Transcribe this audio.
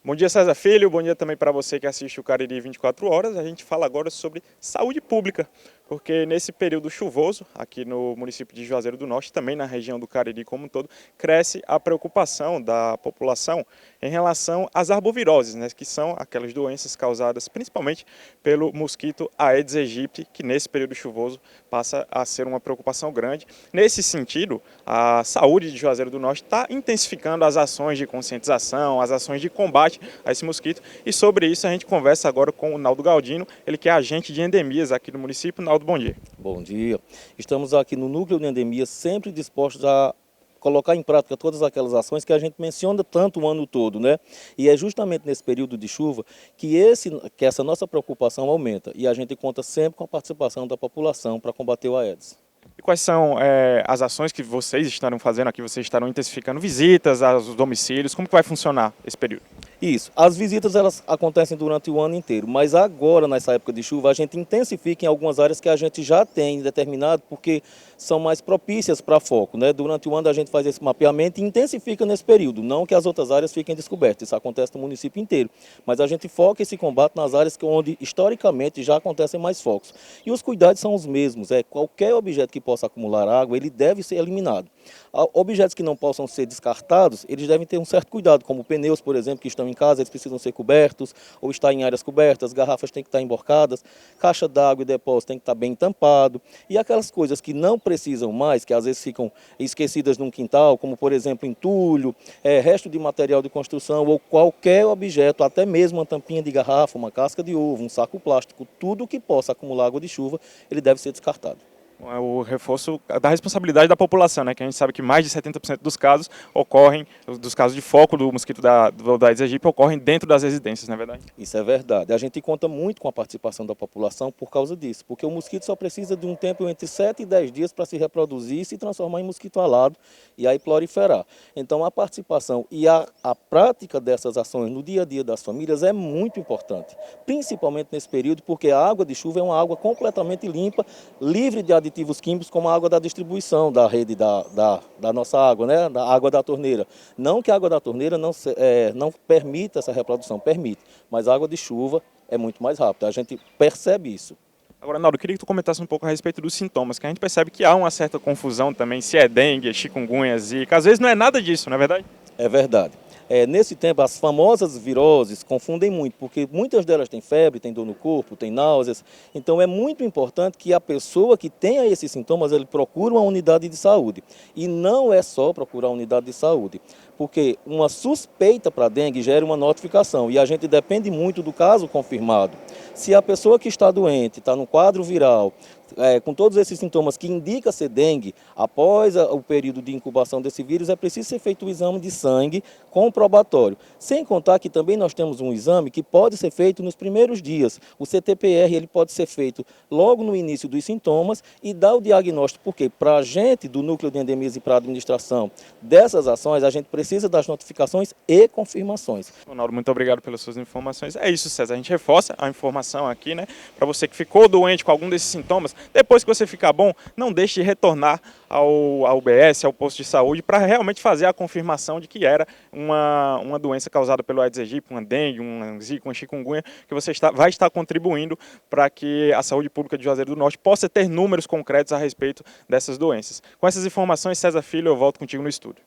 Bom dia, César Filho. Bom dia também para você que assiste o Cariri 24 horas. A gente fala agora sobre saúde pública, porque nesse período chuvoso, aqui no município de Juazeiro do Norte, também na região do Cariri como um todo, cresce a preocupação da população em relação às arboviroses, né, que são aquelas doenças causadas principalmente pelo mosquito Aedes aegypti, que nesse período chuvoso passa a ser uma preocupação grande. Nesse sentido, a saúde de Juazeiro do Norte está intensificando as ações de conscientização, as ações de combate a esse mosquito, e sobre isso a gente conversa agora com o Naldo Galdino, ele que é agente de endemias aqui no município. Naldo, bom dia. Bom dia. Estamos aqui no Núcleo de Endemias, sempre dispostos a colocar em prática todas aquelas ações que a gente menciona tanto o ano todo, né? E é justamente nesse período de chuva que essa nossa preocupação aumenta, e a gente conta sempre com a participação da população para combater o Aedes. E quais são as ações que vocês estarão fazendo aqui? Vocês estarão intensificando visitas aos domicílios? Como que vai funcionar esse período? Isso, as visitas elas acontecem durante o ano inteiro, mas agora, nessa época de chuva, a gente intensifica em algumas áreas que a gente já tem determinado, porque são mais propícias para foco, né? Durante o ano a gente faz esse mapeamento e intensifica nesse período, não que as outras áreas fiquem descobertas, isso acontece no município inteiro, mas a gente foca esse combate nas áreas onde historicamente já acontecem mais focos. E os cuidados são os mesmos, qualquer objeto que possa acumular água, ele deve ser eliminado. Objetos que não possam ser descartados, eles devem ter um certo cuidado, como pneus, por exemplo, que estão em casa, eles precisam ser cobertos, ou estar em áreas cobertas, garrafas têm que estar emborcadas, caixa d'água e depósito tem que estar bem tampado, e aquelas coisas que não precisam mais, que às vezes ficam esquecidas num quintal, como por exemplo entulho, resto de material de construção, ou qualquer objeto, até mesmo uma tampinha de garrafa, uma casca de ovo, um saco plástico, tudo que possa acumular água de chuva, ele deve ser descartado. É o reforço da responsabilidade da população, né? Que a gente sabe que mais de 70% dos casos ocorrem, dos casos de foco do mosquito da Aedes aegypti ocorrem dentro das residências, não é verdade? Isso é verdade. A gente conta muito com a participação da população por causa disso, porque o mosquito só precisa de um tempo entre 7 e 10 dias para se reproduzir e se transformar em mosquito alado e aí proliferar. Então a participação e a prática dessas ações no dia a dia das famílias é muito importante, principalmente nesse período, porque a água de chuva é uma água completamente limpa, livre de aditivos químicos, como a água da distribuição da rede da nossa água, né? Da água da torneira. Não que a água da torneira não permita essa reprodução, permite, mas a água de chuva é muito mais rápida, a gente percebe isso. Agora, Naldo, eu queria que tu comentasse um pouco a respeito dos sintomas, que a gente percebe que há uma certa confusão também, se é dengue, chikungunya, zika, às vezes não é nada disso, não é verdade? É verdade. Nesse tempo, as famosas viroses confundem muito, porque muitas delas têm febre, têm dor no corpo, têm náuseas. Então, é muito importante que a pessoa que tenha esses sintomas, ele procure uma unidade de saúde. E não é só procurar uma unidade de saúde, porque uma suspeita para dengue gera uma notificação e a gente depende muito do caso confirmado. Se a pessoa que está doente está no quadro viral, com todos esses sintomas que indica ser dengue, após o período de incubação desse vírus, é preciso ser feito o exame de sangue comprobatório. Sem contar que também nós temos um exame que pode ser feito nos primeiros dias. O CTPR ele pode ser feito logo no início dos sintomas e dar o diagnóstico, porque para a gente do Núcleo de Endemias e para a administração dessas ações, a gente precisa das notificações e confirmações. Ronaldo, muito obrigado pelas suas informações. É isso, César, a gente reforça a informação aqui, né? Para você que ficou doente com algum desses sintomas, depois que você ficar bom, não deixe de retornar ao UBS, ao posto de saúde, para realmente fazer a confirmação de que era uma doença causada pelo Aedes aegypti, uma dengue, uma zika, uma chikungunya, que você vai estar contribuindo para que a saúde pública de Juazeiro do Norte possa ter números concretos a respeito dessas doenças. Com essas informações, César Filho, eu volto contigo no estúdio.